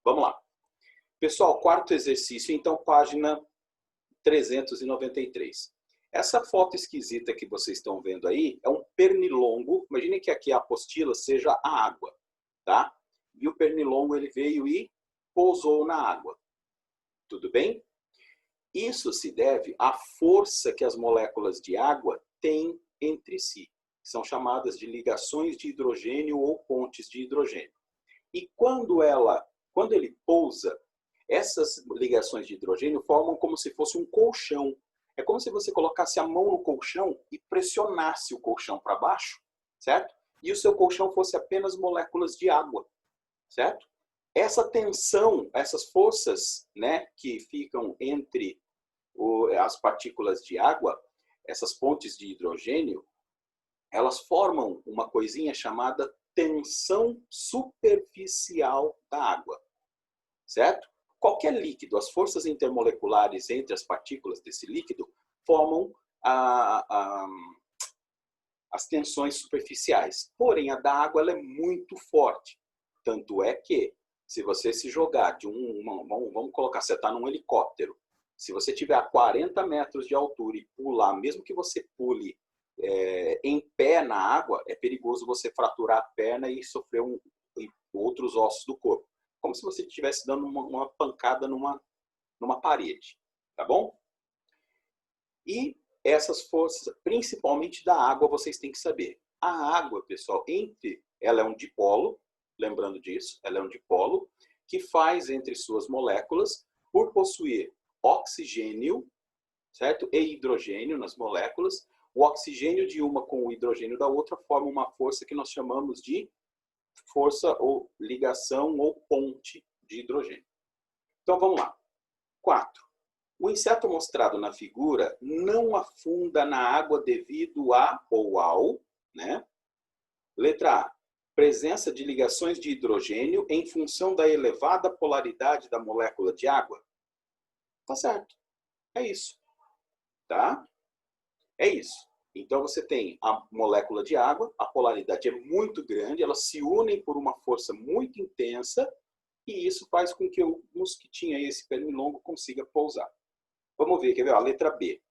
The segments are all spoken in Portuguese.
Vamos lá. Pessoal, quarto exercício, então, página 393. Essa foto esquisita que vocês estão vendo aí é um pernilongo. Imaginem que aqui a apostila seja a água, tá? E o pernilongo ele veio e pousou na água. Tudo bem? Isso se deve à força que as moléculas de água têm entre si. São chamadas de ligações de hidrogênio ou pontes de hidrogênio. E quando ele pousa, essas ligações de hidrogênio formam como se fosse um colchão. É como se você colocasse a mão no colchão e pressionasse o colchão para baixo, certo? E o seu colchão fosse apenas moléculas de água, certo? Essa tensão, essas forças, né, que ficam entre as partículas de água, essas pontes de hidrogênio, elas formam uma coisinha chamada tensão superficial da água, certo? Qualquer líquido, as forças intermoleculares entre as partículas desse líquido formam as tensões superficiais. Porém, a da água ela é muito forte. Tanto é que, se você se jogar de vamos colocar, você está num helicóptero. Se você tiver a 40 metros de altura e pular, mesmo que você pule em pé na água, é perigoso você fraturar a perna e sofrer outros ossos do corpo. Como se você estivesse dando uma pancada numa parede, tá bom? E essas forças, principalmente da água, vocês têm que saber. A água, pessoal, ela é um dipolo, lembrando disso, ela é um dipolo, que faz entre suas moléculas, por possuir oxigênio, certo? E hidrogênio nas moléculas, o oxigênio de uma com o hidrogênio da outra forma uma força que nós chamamos de força ou ligação ou ponte de hidrogênio. Então vamos lá. 4. O inseto mostrado na figura não afunda na água devido a ou ao, né? Letra A. Presença de ligações de hidrogênio em função da elevada polaridade da molécula de água. Tá certo. É isso. Tá? É isso. Então você tem a molécula de água, a polaridade é muito grande, elas se unem por uma força muito intensa e isso faz com que o mosquitinho, esse pernilongo, consiga pousar. Vamos ver, quer ver? A letra B.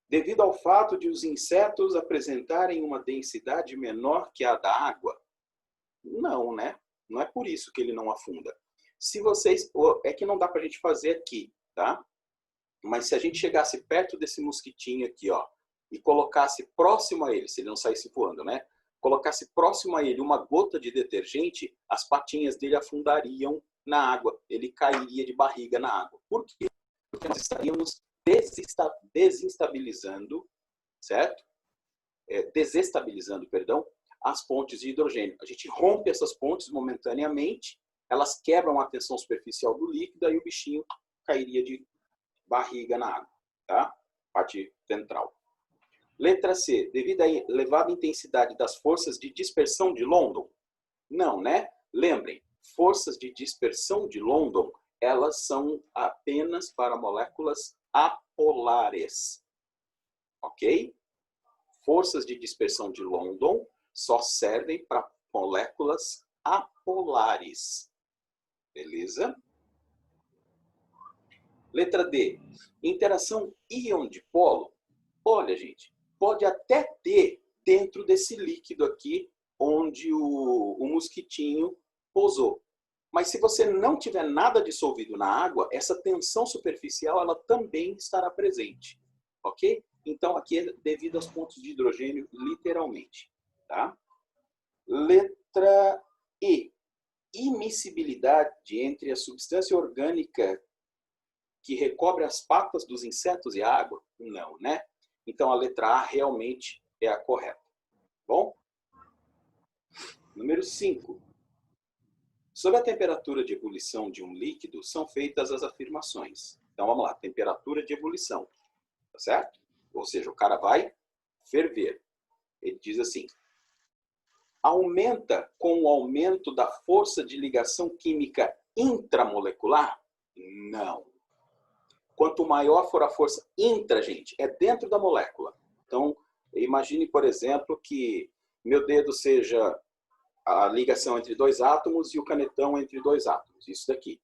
Devido ao fato de os insetos apresentarem uma densidade menor que a da água? Não, né? Não é por isso que ele não afunda. Se vocês... É que não dá pra gente fazer aqui, tá? Mas se a gente chegasse perto desse mosquitinho aqui, ó, e colocasse próximo a ele, se ele não saísse voando, né? Colocasse próximo a ele uma gota de detergente, as patinhas dele afundariam na água. Ele cairia de barriga na água. Por quê? Porque nós estaríamos desestabilizando, certo? Desestabilizando, perdão, as pontes de hidrogênio. A gente rompe essas pontes momentaneamente, elas quebram a tensão superficial do líquido, e o bichinho cairia de barriga na água, tá? Parte ventral. Letra C. Devido à elevada intensidade das forças de dispersão de London? Não, né? Lembrem, forças de dispersão de London, elas são apenas para moléculas apolares. Ok? Forças de dispersão de London só servem para moléculas apolares. Beleza? Letra D. Interação íon-dipolo. Olha, gente, pode até ter dentro desse líquido aqui onde o mosquitinho pousou. Mas se você não tiver nada dissolvido na água, essa tensão superficial ela também estará presente. Ok? Então, aqui é devido aos pontos de hidrogênio, literalmente. Tá? Letra E. Imiscibilidade entre a substância orgânica que recobre as patas dos insetos e a água? Não, né? Então, a letra A realmente é a correta. Bom? Número 5. Sobre a temperatura de ebulição de um líquido, são feitas as afirmações. Então, vamos lá. Temperatura de ebulição. Tá certo? Ou seja, o cara vai ferver. Ele diz assim: aumenta com o aumento da força de ligação química intramolecular? Não. Quanto maior for a força intra, gente, é dentro da molécula. Então, imagine, por exemplo, que meu dedo seja a ligação entre dois átomos e o canetão entre dois átomos. Isso daqui.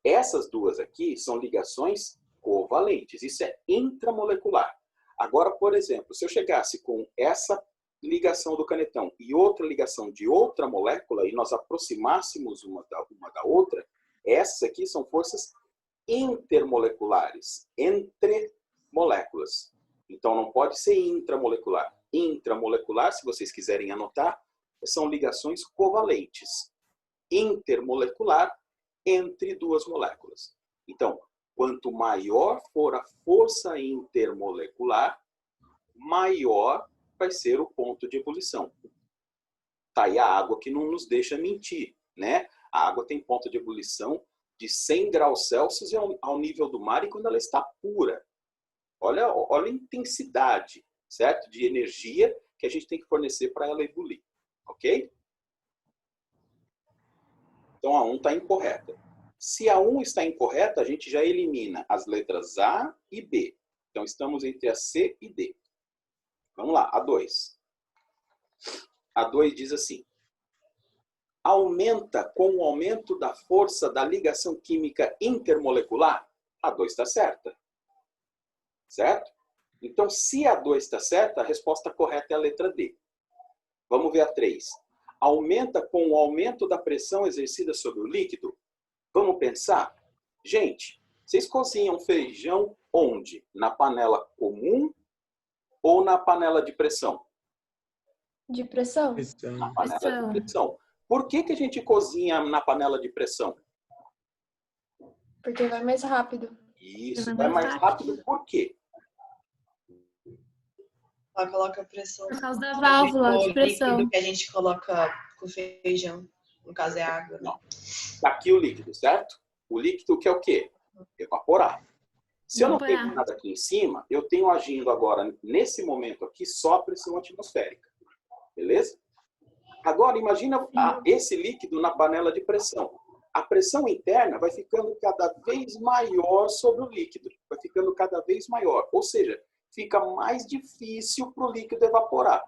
Essas duas aqui são ligações covalentes. Isso é intramolecular. Agora, por exemplo, se eu chegasse com essa ligação do canetão e outra ligação de outra molécula e nós aproximássemos uma da outra, essas aqui são forças intermoleculares, entre moléculas. Então, não pode ser intramolecular. Intramolecular, se vocês quiserem anotar, são ligações covalentes. Intermolecular, entre duas moléculas. Então, quanto maior for a força intermolecular, maior vai ser o ponto de ebulição. Tá aí a água que não nos deixa mentir, né? A água tem ponto de ebulição de 100 graus Celsius ao nível do mar e quando ela está pura. Olha a intensidade, certo? De energia que a gente tem que fornecer para ela ebulir. Ok? Então, a 1 está incorreta. Se a 1 está incorreta, a gente já elimina as letras A e B. Então, estamos entre a C e D. Vamos lá, a 2. A 2 diz assim. Aumenta com o aumento da força da ligação química intermolecular? A 2 está certa. Certo? Então, se a 2 está certa, a resposta correta é a letra D. Vamos ver a 3. Aumenta com o aumento da pressão exercida sobre o líquido? Vamos pensar? Gente, vocês cozinham feijão onde? Na panela comum ou na panela de pressão? De pressão? Na panela de pressão. Por que a gente cozinha na panela de pressão? Porque vai mais rápido. Isso, vai mais rápido. Por quê? Ela coloca a pressão. Por causa da válvula de pressão. O líquido que a gente coloca com feijão, no caso é água. Não. Tá aqui o líquido, certo? O líquido que é o quê? Evaporar. Se eu não tenho nada aqui em cima, eu tenho agindo agora, nesse momento aqui, só a pressão atmosférica. Beleza? Agora, imagina esse líquido na panela de pressão. A pressão interna vai ficando cada vez maior sobre o líquido. Vai ficando cada vez maior. Ou seja, fica mais difícil para o líquido evaporar.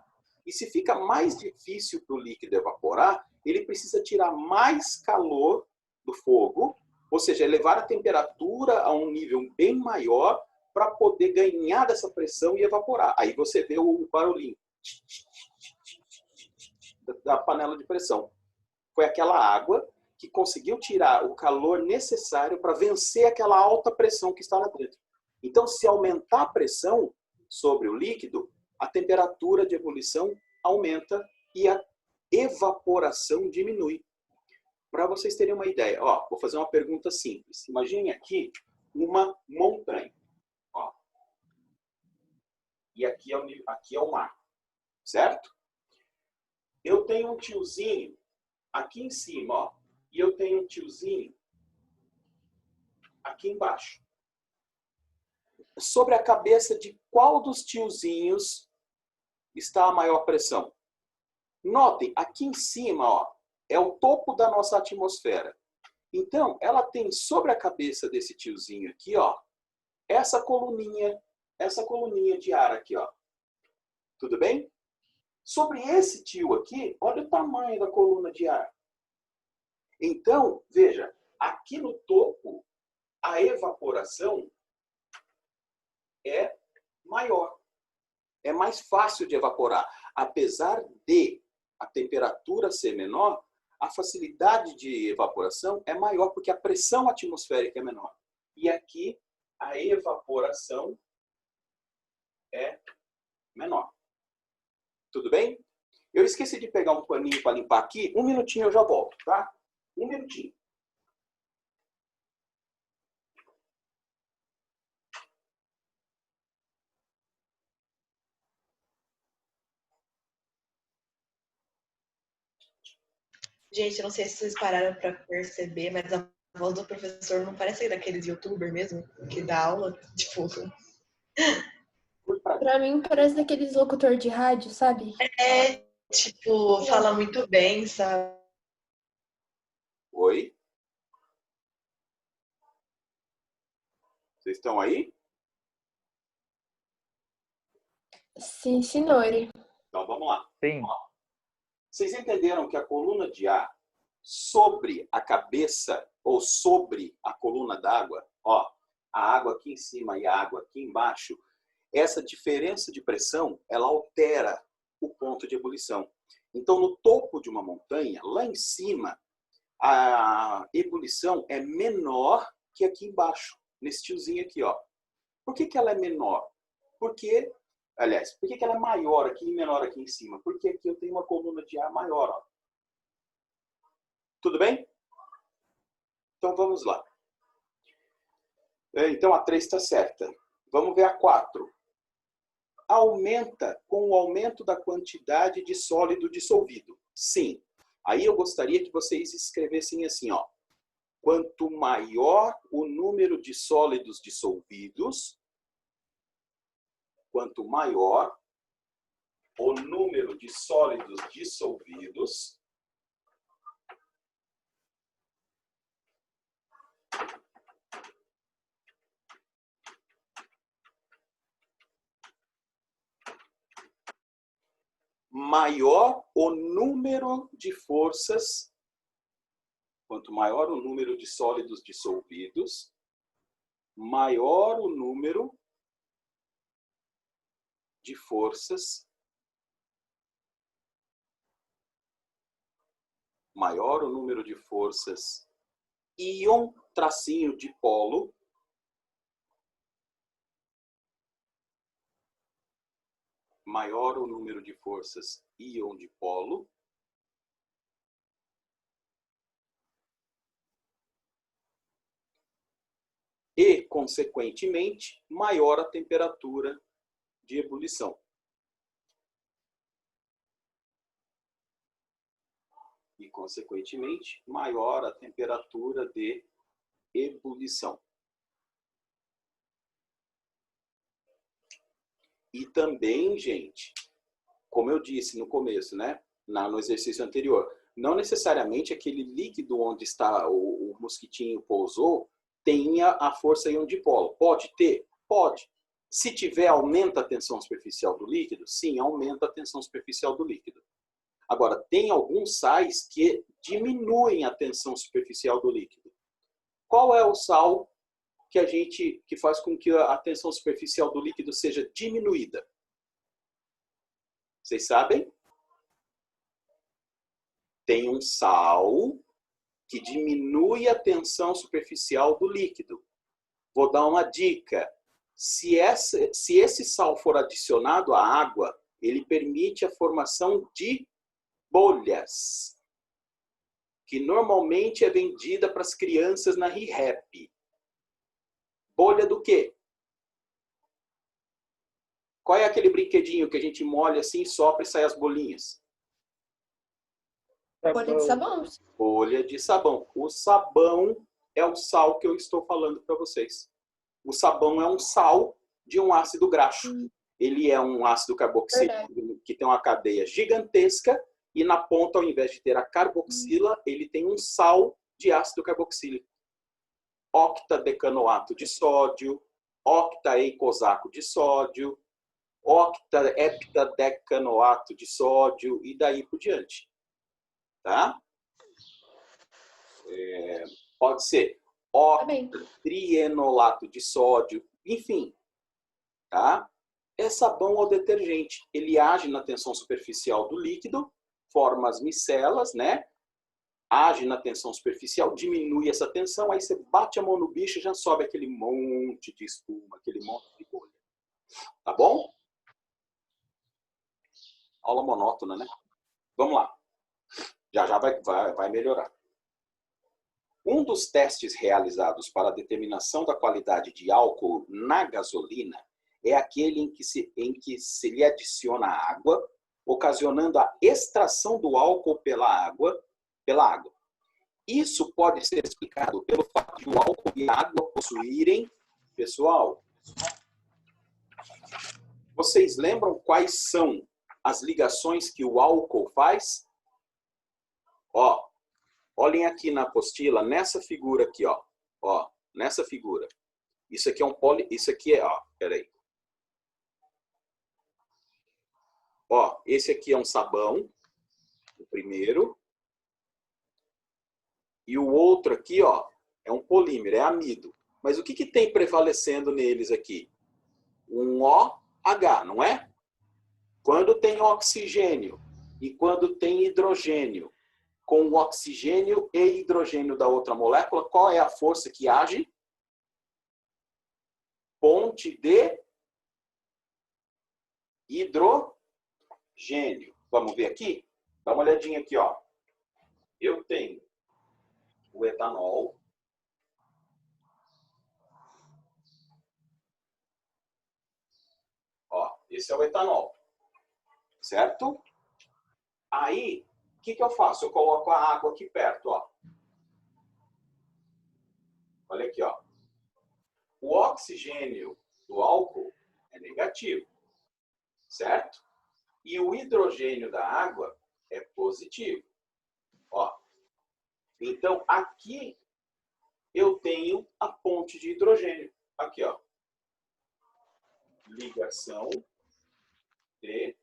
E se fica mais difícil para o líquido evaporar, ele precisa tirar mais calor do fogo, ou seja, elevar a temperatura a um nível bem maior para poder ganhar dessa pressão e evaporar. Aí você vê o barulhinho da panela de pressão. Foi aquela água que conseguiu tirar o calor necessário para vencer aquela alta pressão que está lá dentro. Então, se aumentar a pressão sobre o líquido, a temperatura de ebulição aumenta e a evaporação diminui. Para vocês terem uma ideia, ó, vou fazer uma pergunta simples. Imagine aqui uma montanha. Ó. E aqui é o mar. Certo? Eu tenho um tiozinho aqui em cima, ó, e eu tenho um tiozinho aqui embaixo. Sobre a cabeça de qual dos tiozinhos está a maior pressão? Notem, aqui em cima, ó, é o topo da nossa atmosfera. Então, ela tem sobre a cabeça desse tiozinho aqui, ó, essa coluninha de ar aqui, ó. Tudo bem? Sobre esse tio aqui, olha o tamanho da coluna de ar. Então, veja, aqui no topo, a evaporação é maior. É mais fácil de evaporar. Apesar de a temperatura ser menor, a facilidade de evaporação é maior porque a pressão atmosférica é menor. E aqui, a evaporação é menor. Tudo bem? Eu esqueci de pegar um paninho para limpar aqui. Um minutinho eu já volto, tá? Um minutinho. Gente, eu não sei se vocês pararam para perceber, mas a voz do professor não parece daqueles youtubers mesmo, que dá aula, tipo... Pra mim parece daqueles locutor de rádio, sabe? É, tipo, fala muito bem, sabe? Oi? Vocês estão aí? Sim, senhor. Então vamos lá. Sim. Vocês entenderam que a coluna de ar sobre a cabeça ou sobre a coluna d'água, ó, a água aqui em cima e a água aqui embaixo, essa diferença de pressão, ela altera o ponto de ebulição. Então, no topo de uma montanha, lá em cima, a ebulição é menor que aqui embaixo, nesse tiozinho aqui, ó. Por que ela é menor? Porque, aliás, por que ela é maior aqui e menor aqui em cima? Porque aqui eu tenho uma coluna de ar maior, ó. Tudo bem? Então, vamos lá. Então, a 3 está certa. Vamos ver a 4. Aumenta com o aumento da quantidade de sólido dissolvido. Sim. Aí eu gostaria que vocês escrevessem assim, ó. Quanto maior o número de sólidos dissolvidos, quanto maior o número de sólidos dissolvidos, maior o número de forças, quanto maior o número de sólidos dissolvidos, maior o número de forças, maior o número de forças íon, tracinho de polo, maior o número de forças íon de polo, e, consequentemente, maior a temperatura de ebulição. E, consequentemente, maior a temperatura de ebulição. E também, gente, como eu disse no começo, né, no exercício anterior, não necessariamente aquele líquido onde está o mosquitinho pousou tenha a força íon dipolo. Pode ter? Pode. Se tiver, aumenta a tensão superficial do líquido? Sim, aumenta a tensão superficial do líquido. Agora, tem alguns sais que diminuem a tensão superficial do líquido. Qual é o sal que faz com que a tensão superficial do líquido seja diminuída? Vocês sabem? Tem um sal que diminui a tensão superficial do líquido. Vou dar uma dica. Se esse sal for adicionado à água, ele permite a formação de bolhas, que normalmente é vendida para as crianças na ReHap. Bolha do quê? Qual é aquele brinquedinho que a gente molha assim, sopra e sai as bolinhas? Bolha de sabão. Bolha de sabão. O sabão é o sal que eu estou falando para vocês. O sabão é um sal de um ácido graxo. Ele é um ácido carboxílico que tem uma cadeia gigantesca e na ponta, ao invés de ter a carboxila, ele tem um sal de ácido carboxílico. Octadecanoato de sódio, octaeicosaco de sódio, octaheptadecanoato de sódio e daí por diante. Tá? Pode ser octatrienolato de sódio, enfim. Tá? É sabão ou detergente. Ele age na tensão superficial do líquido, forma as micelas, né? Age na tensão superficial, diminui essa tensão, aí você bate a mão no bicho e já sobe aquele monte de espuma, aquele monte de bolha. Tá bom? Aula monótona, né? Vamos lá. Já vai melhorar. Um dos testes realizados para a determinação da qualidade de álcool na gasolina é aquele em que se lhe adiciona água, ocasionando a extração do álcool pela água. Isso pode ser explicado pelo fato de o álcool e a água possuírem... Pessoal, vocês lembram quais são as ligações que o álcool faz? Ó, olhem aqui na apostila, nessa figura aqui, ó. Ó, nessa figura. Isso aqui é isso aqui é, ó, peraí. Ó, esse aqui é um sabão. Vou primeiro. E o outro aqui, ó, é um polímero, é amido. Mas o que tem prevalecendo neles aqui? Um OH, não é? Quando tem oxigênio e quando tem hidrogênio, com o oxigênio e hidrogênio da outra molécula, qual é a força que age? Ponte de hidrogênio. Vamos ver aqui? Dá uma olhadinha aqui, ó. Eu tenho o etanol. Ó, esse é o etanol. Certo? Aí, o que eu faço? Eu coloco a água aqui perto, ó. Olha aqui, ó. O oxigênio do álcool é negativo, certo? E o hidrogênio da água é positivo. Ó. Então, aqui eu tenho a ponte de hidrogênio. Aqui, ó. Ligação de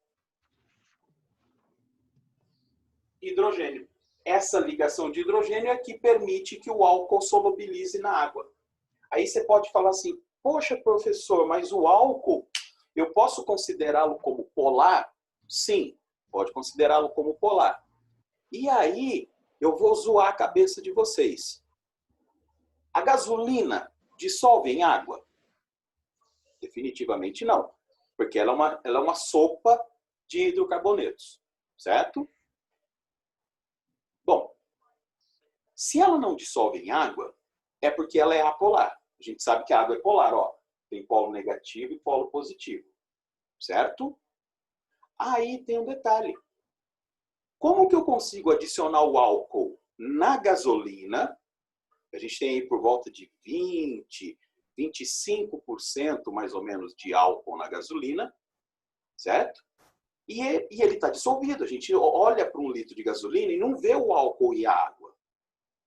hidrogênio. Essa ligação de hidrogênio é que permite que o álcool solubilize na água. Aí você pode falar assim, poxa, professor, mas o álcool, eu posso considerá-lo como polar? Sim, pode considerá-lo como polar. E aí, eu vou zoar a cabeça de vocês. A gasolina dissolve em água? Definitivamente não, porque ela é uma sopa de hidrocarbonetos, certo? Bom, se ela não dissolve em água, é porque ela é apolar. A gente sabe que a água é polar, ó. Tem polo negativo e polo positivo, certo? Aí tem um detalhe. Como que eu consigo adicionar o álcool na gasolina? A gente tem aí por volta de 25% mais ou menos de álcool na gasolina, certo? E ele está dissolvido. A gente olha para um litro de gasolina e não vê o álcool e a água,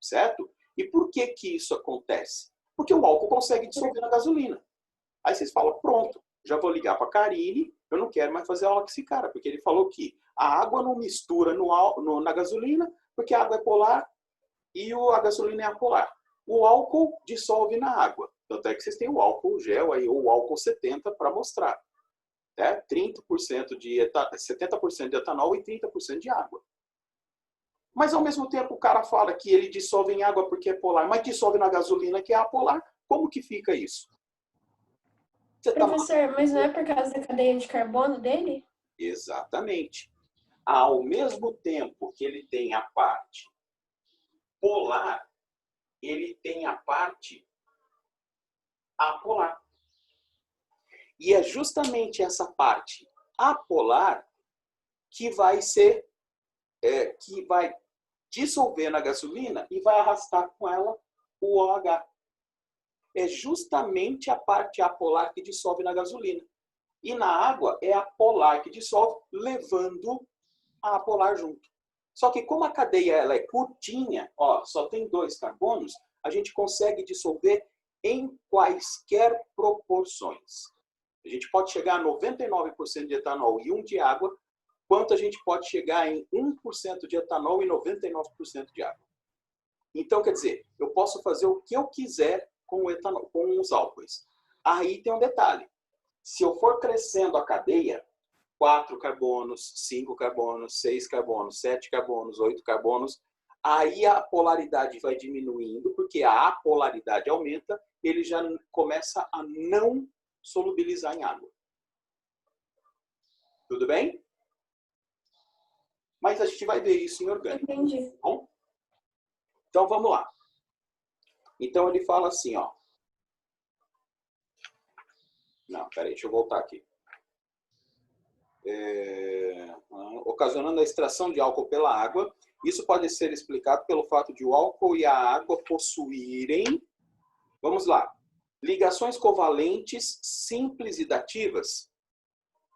certo? E por que que isso acontece? Porque o álcool consegue dissolver na gasolina. Aí vocês falam, pronto, já vou ligar para a Karine, eu não quero mais fazer aula com esse cara, porque ele falou que a água não mistura na gasolina, porque a água é polar e a gasolina é apolar. O álcool dissolve na água. Tanto é que vocês têm o álcool gel aí, ou o álcool 70 para mostrar. 70% de etanol e 30% de água. Mas ao mesmo tempo o cara fala que ele dissolve em água porque é polar, mas dissolve na gasolina que é apolar. Como que fica isso? Professor, mas não é por causa da cadeia de carbono dele? Exatamente. Ao mesmo tempo que ele tem a parte polar, ele tem a parte apolar. E é justamente essa parte apolar que vai dissolver na gasolina e vai arrastar com ela o OH. É justamente a parte apolar que dissolve na gasolina. E na água é a polar que dissolve, levando a apolar junto. Só que como a cadeia ela é curtinha, ó, só tem 2 carbonos, a gente consegue dissolver em quaisquer proporções. A gente pode chegar a 99% de etanol e 1 de água, quanto a gente pode chegar em 1% de etanol e 99% de água. Então, quer dizer, eu posso fazer o que eu quiser com o etanol, com os álcoois. Aí tem um detalhe. Se eu for crescendo a cadeia, 4 carbonos, 5 carbonos, 6 carbonos, 7 carbonos, 8 carbonos, aí a polaridade vai diminuindo, porque a apolaridade aumenta, ele já começa a não solubilizar em água. Tudo bem? Mas a gente vai ver isso em orgânico. Entendi. Bom? Então vamos lá. Então ele fala assim, ó. Não, peraí, deixa eu voltar aqui. Ocasionando a extração de álcool pela água. Isso pode ser explicado pelo fato de o álcool e a água possuírem, vamos lá, ligações covalentes simples e dativas.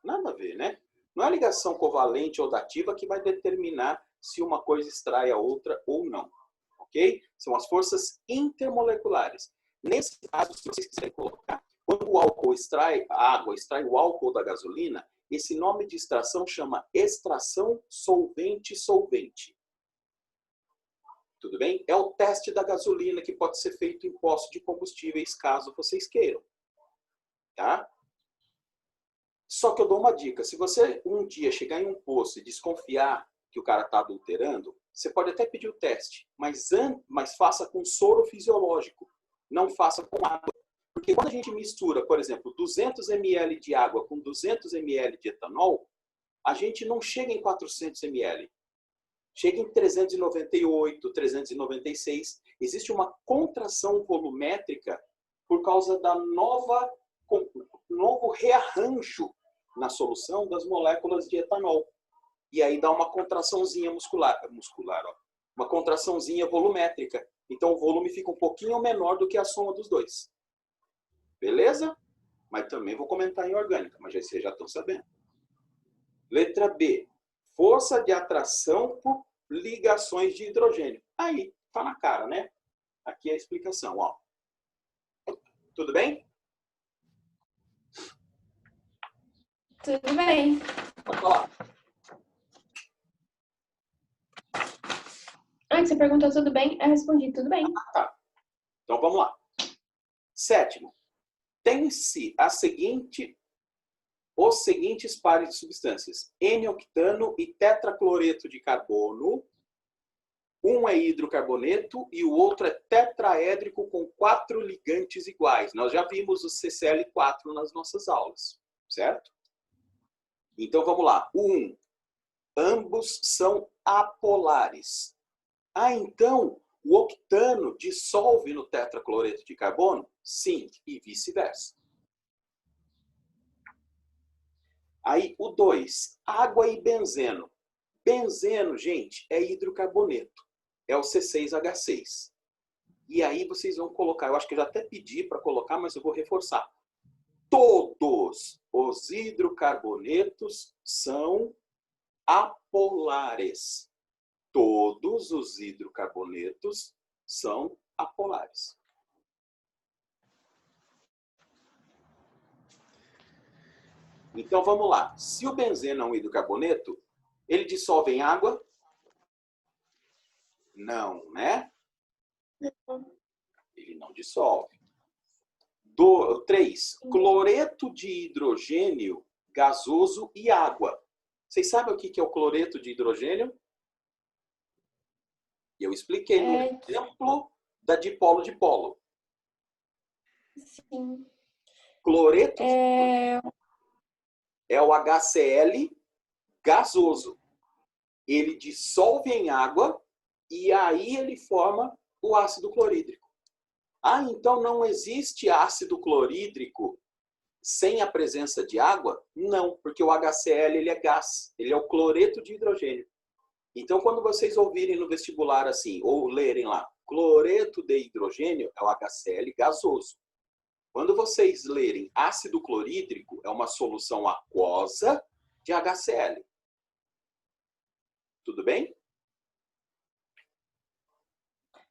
Nada a ver, né? Não é a ligação covalente ou dativa que vai determinar se uma coisa extrai a outra ou não. Ok? São as forças intermoleculares. Nesse caso, se vocês quiserem colocar, quando o álcool extrai a água, extrai o álcool da gasolina, Esse nome de extração chama extração solvente-solvente. Tudo bem? É o teste da gasolina que pode ser feito em postos de combustíveis, caso vocês queiram. Tá? Só que eu dou uma dica. Se você um dia chegar em um posto e desconfiar que o cara está adulterando, você pode até pedir o teste, mas faça com soro fisiológico. Não faça com água. Porque quando a gente mistura, por exemplo, 200 ml de água com 200 ml de etanol, a gente não chega em 400 ml. Chega em 398, 396. Existe uma contração volumétrica por causa da novo rearranjo na solução das moléculas de etanol. E aí dá uma contraçãozinha muscular ó, uma contraçãozinha volumétrica. Então o volume fica um pouquinho menor do que a soma dos dois. Beleza? Mas também vou comentar em orgânica, mas vocês já estão sabendo. Letra B. Força de atração por ligações de hidrogênio. Aí, tá na cara, né? Aqui é a explicação, ó. Tudo bem? Tudo bem. Pode falar. Antes você perguntou tudo bem, eu respondi tudo bem. Tá. Então vamos lá. Sétimo. Tem-se os seguintes pares de substâncias: N-octano e tetracloreto de carbono. Um é hidrocarboneto e o outro é tetraédrico com 4 ligantes iguais. Nós já vimos o CCl4 nas nossas aulas, certo? Então vamos lá. O 1. Ambos são apolares. Então o octano dissolve no tetracloreto de carbono? Sim, e vice-versa. Aí o 2, água e benzeno. Benzeno, gente, é hidrocarboneto. É o C6H6. E aí vocês vão colocar, eu acho que eu já até pedi para colocar, mas eu vou reforçar. Todos os hidrocarbonetos são apolares. Todos os hidrocarbonetos são apolares. Então vamos lá. Se o benzeno é um hidrocarboneto, ele dissolve em água? Não, né? Ele não dissolve. 3. Cloreto de hidrogênio gasoso e água. Vocês sabem o que é o cloreto de hidrogênio? Eu expliquei no exemplo da dipolo-dipolo. Sim. Cloreto de hidrogênio é o HCl gasoso. Ele dissolve em água e aí ele forma o ácido clorídrico. Ah, então não existe ácido clorídrico sem a presença de água? Não, porque o HCl ele é gás, ele é o cloreto de hidrogênio. Então, quando vocês ouvirem no vestibular assim, ou lerem lá, cloreto de hidrogênio é o HCl gasoso. Quando vocês lerem ácido clorídrico, é uma solução aquosa de HCl. Tudo bem?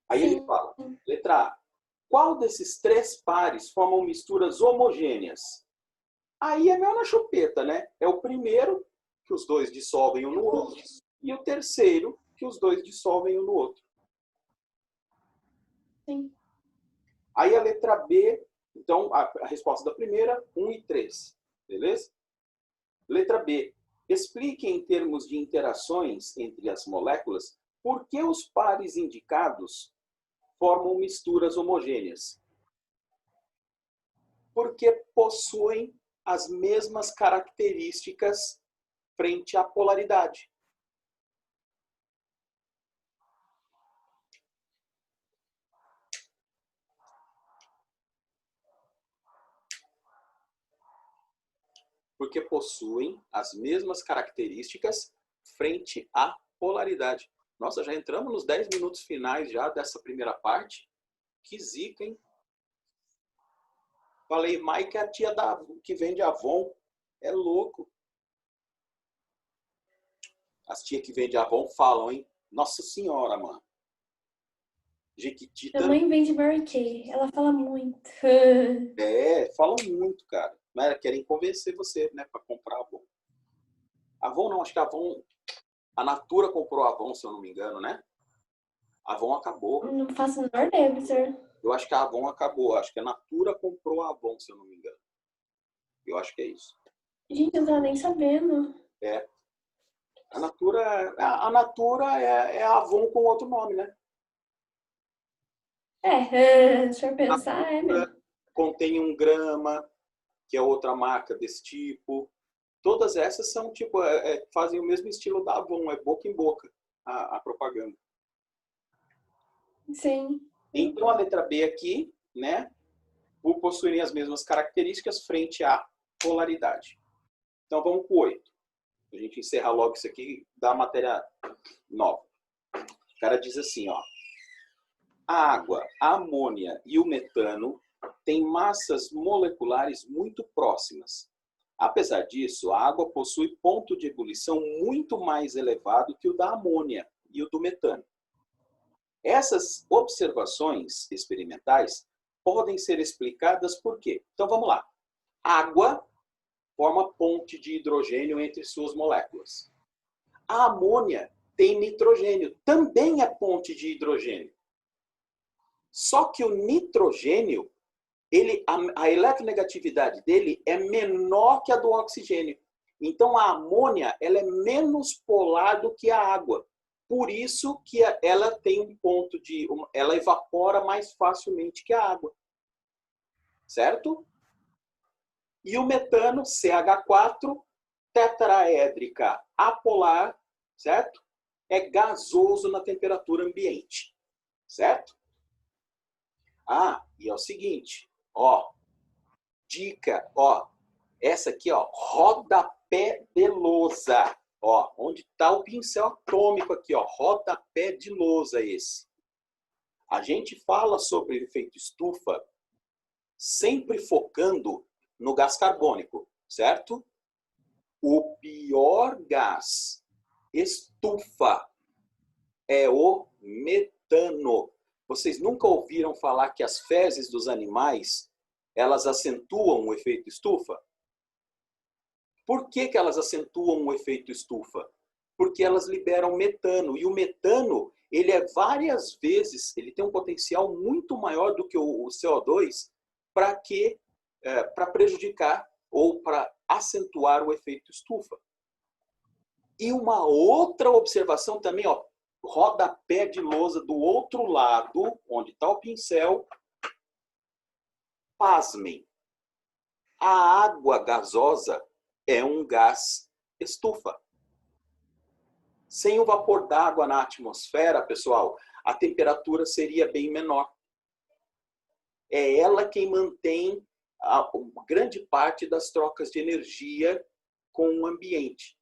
Aí ele fala, letra A. Qual desses 3 pares formam misturas homogêneas? Aí é mel na chupeta, né? É o primeiro, que os dois dissolvem um no outro, e o terceiro, que os dois dissolvem um no outro. Sim. Aí a letra B, então a resposta da primeira, 1 e 3. Beleza? Letra B. Explique em termos de interações entre as moléculas por que os pares indicados formam misturas homogêneas. Porque possuem as mesmas características frente à polaridade. Porque possuem as mesmas características frente à polaridade. Nossa, já entramos nos 10 minutos finais já dessa primeira parte. Que zica, hein? Falei, Mike é a tia que vende Avon. É louco. As tias que vendem Avon falam, hein? Nossa senhora, mano. Jequiti Minha mãe vende Mary Kay. Ela fala muito. falam muito, cara. Mas querem convencer você, né, para comprar Avon. Avon não, acho que a Natura comprou a Avon, se eu não me engano, né? A Avon acabou. Não faço a menor ideia, professor. Eu acho que a Avon acabou. Acho que a Natura comprou a Avon, se eu não me engano. Eu acho que é isso. Gente, eu não tava nem sabendo. É. A Natura é a Avon com outro nome, né? Se for pensar, é mesmo. Contém 1 grama, que é outra marca desse tipo. Todas essas são tipo, fazem o mesmo estilo da Avon, é boca em boca a propaganda. Sim. Então a letra B aqui, né, por possuírem as mesmas características frente à polaridade. Então vamos para o 8. A gente encerra logo isso aqui da matéria nova. O cara diz assim, ó: a água, a amônia e o metano têm massas moleculares muito próximas. Apesar disso, a água possui ponto de ebulição muito mais elevado que o da amônia e o do metano. Essas observações experimentais podem ser explicadas por quê? Então vamos lá. Água forma ponte de hidrogênio entre suas moléculas. A amônia tem nitrogênio, também é ponte de hidrogênio. Só que o nitrogênio, a eletronegatividade dele é menor que a do oxigênio. Então a amônia ela é menos polar do que a água. Por isso que ela tem um ponto de... ela evapora mais facilmente que a água. Certo? E o metano, CH4, tetraédrica apolar, certo? É gasoso na temperatura ambiente. Certo? Ah, e é o seguinte, ó, dica, ó, essa aqui, ó, rodapé de lousa, ó, onde está o pincel atômico aqui, ó, rodapé de lousa esse. A gente fala sobre efeito estufa sempre focando no gás carbônico, certo? O pior gás estufa é o metano. Vocês nunca ouviram falar que as fezes dos animais, elas acentuam o efeito estufa? Por que elas acentuam o efeito estufa? Porque elas liberam metano. E o metano, ele é várias vezes, ele tem um potencial muito maior do que o CO2 para prejudicar ou para acentuar o efeito estufa. E uma outra observação também, ó, rodapé de lousa do outro lado, onde está o pincel. Pasmem, a água gasosa é um gás estufa. Sem o vapor d'água na atmosfera, pessoal, a temperatura seria bem menor. É ela quem mantém a grande parte das trocas de energia com o ambiente.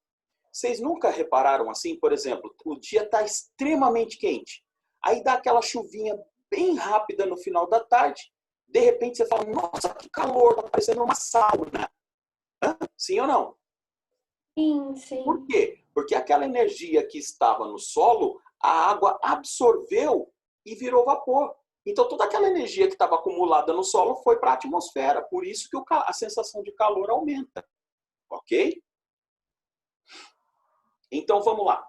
Vocês nunca repararam assim, por exemplo, o dia está extremamente quente, aí dá aquela chuvinha bem rápida no final da tarde, de repente você fala, nossa, que calor, está parecendo uma sauna. Hã? Sim ou não? Sim, sim. Por quê? Porque aquela energia que estava no solo, a água absorveu e virou vapor. Então toda aquela energia que estava acumulada no solo foi para a atmosfera, por isso que a sensação de calor aumenta. Ok? Então vamos lá.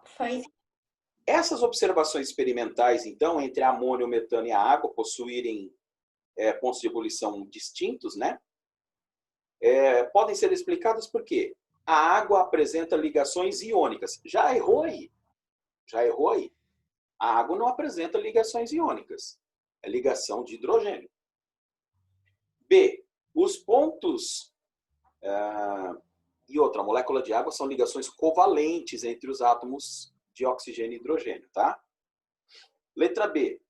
Essas observações experimentais, então, entre a amônia, o metano e a água possuírem pontos de ebulição distintos, né? Podem ser explicadas por quê? A água apresenta ligações iônicas. Já errou aí. Já errou aí. A água não apresenta ligações iônicas. É ligação de hidrogênio. B. Os pontos e outra, a molécula de água são ligações covalentes entre os átomos de oxigênio e hidrogênio, tá? Letra B.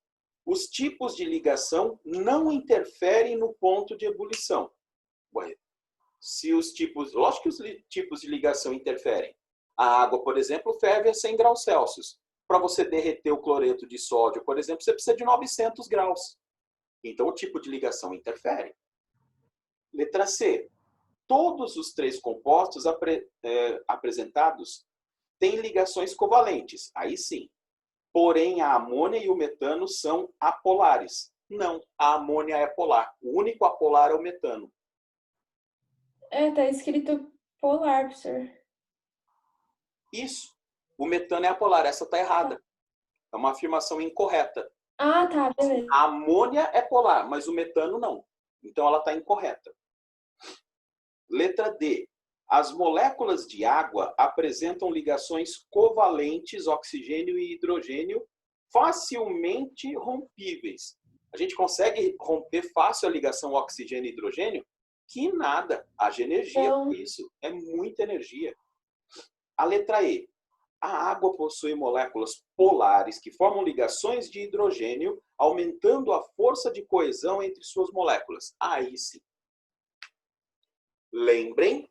Os tipos de ligação não interferem no ponto de ebulição. Ué, lógico que os tipos de ligação interferem. A água, por exemplo, ferve a 100 graus Celsius. Para você derreter o cloreto de sódio, por exemplo, você precisa de 900 graus. Então, o tipo de ligação interfere. Letra C. Todos os 3 compostos apresentados têm ligações covalentes. Aí sim. Porém, a amônia e o metano são apolares. Não, a amônia é polar. O único apolar é o metano. Tá escrito polar, professor. Isso. O metano é apolar. Essa está errada. É uma afirmação incorreta. Ah, tá, beleza. A amônia é polar, mas o metano não. Então ela está incorreta. Letra D. As moléculas de água apresentam ligações covalentes, oxigênio e hidrogênio, facilmente rompíveis. A gente consegue romper fácil a ligação oxigênio e hidrogênio? Que nada. Haja energia Não. por isso. É muita energia. A letra E. A água possui moléculas polares que formam ligações de hidrogênio, aumentando a força de coesão entre suas moléculas. Aí sim. Lembrem,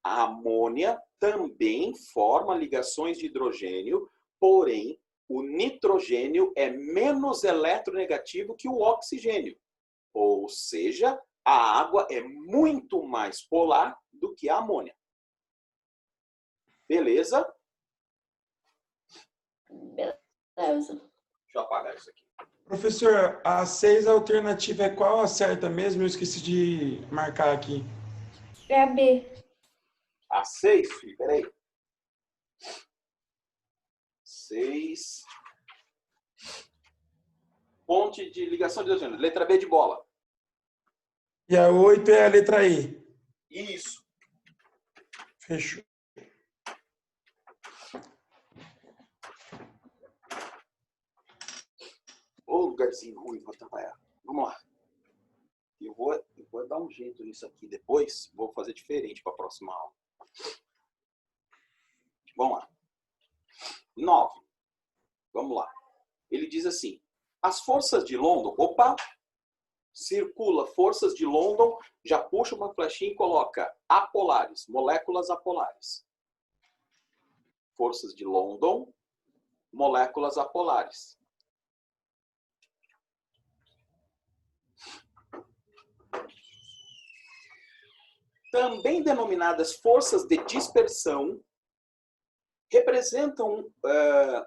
a amônia também forma ligações de hidrogênio, porém, o nitrogênio é menos eletronegativo que o oxigênio. Ou seja, a água é muito mais polar do que a amônia. Beleza? Beleza. Deixa eu apagar isso aqui. Professor, a 6 alternativa é qual a certa mesmo? Eu esqueci de marcar aqui. É a B. A 6, filho, peraí. 6. Ponte de ligação de hidrogênio. Letra B de bola. E a 8 é a letra E. Isso. Fechou. Ô, lugarzinho ruim para trabalhar. Vamos lá. Eu vou dar um jeito nisso aqui depois. Vou fazer diferente para a próxima aula. Vamos lá. 9. Vamos lá. Ele diz assim. As forças de London... Opa! Circula forças de London. Já puxa uma flechinha e coloca apolares. Moléculas apolares. Forças de London. Moléculas apolares. Também denominadas forças de dispersão, representam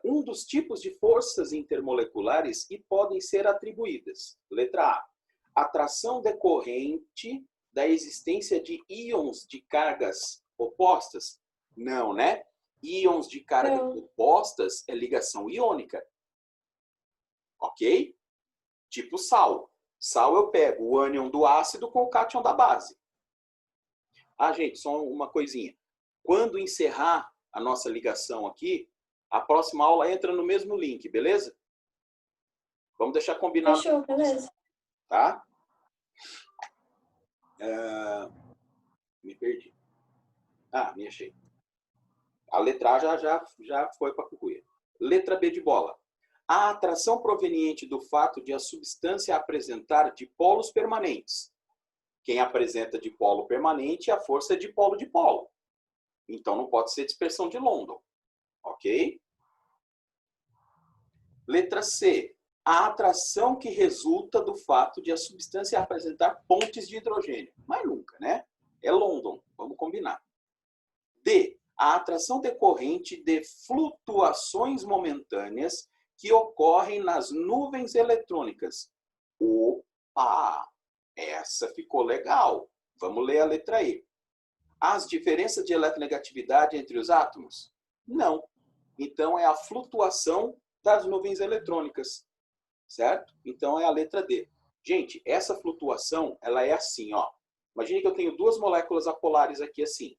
um dos tipos de forças intermoleculares e podem ser atribuídas. Letra A. Atração decorrente da existência de íons de cargas opostas? Não, né? Íons de cargas opostas é ligação iônica. Ok? Tipo sal. Sal eu pego o ânion do ácido com o cátion da base. Ah, gente, só uma coisinha. Quando encerrar a nossa ligação aqui, a próxima aula entra no mesmo link, beleza? Vamos deixar combinado. Fechou, beleza. Tá? Me perdi. Ah, me achei. A letra A já foi para a cucuia. Letra B de bola. A atração proveniente do fato de a substância apresentar dipolos permanentes. Quem apresenta dipolo permanente, a força é dipolo. Então, não pode ser dispersão de London. Ok? Letra C. A atração que resulta do fato de a substância apresentar pontes de hidrogênio. Mas nunca, né? É London. Vamos combinar. D. A atração decorrente de flutuações momentâneas que ocorrem nas nuvens eletrônicas. Opa! Essa ficou legal. Vamos ler a letra E. As diferenças de eletronegatividade entre os átomos? Não. Então, é a flutuação das nuvens eletrônicas. Certo? Então, é a letra D. Gente, essa flutuação, ela é assim, ó. Imagine que eu tenho duas moléculas apolares aqui assim.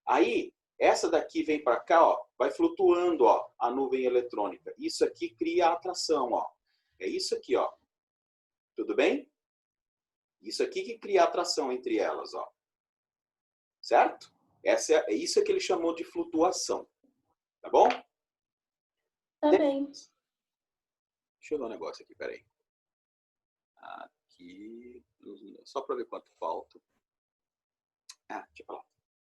Aí, essa daqui vem para cá, ó, vai flutuando, ó, a nuvem eletrônica. Isso aqui cria a atração, ó. É isso aqui, ó. Tudo bem? Isso aqui que cria a atração entre elas, ó. Certo? É isso que ele chamou de flutuação. Tá bom? Tá bem. Deixa eu ver um negócio aqui, peraí. Aqui, só para ver quanto falta. Ah, deixa eu falar.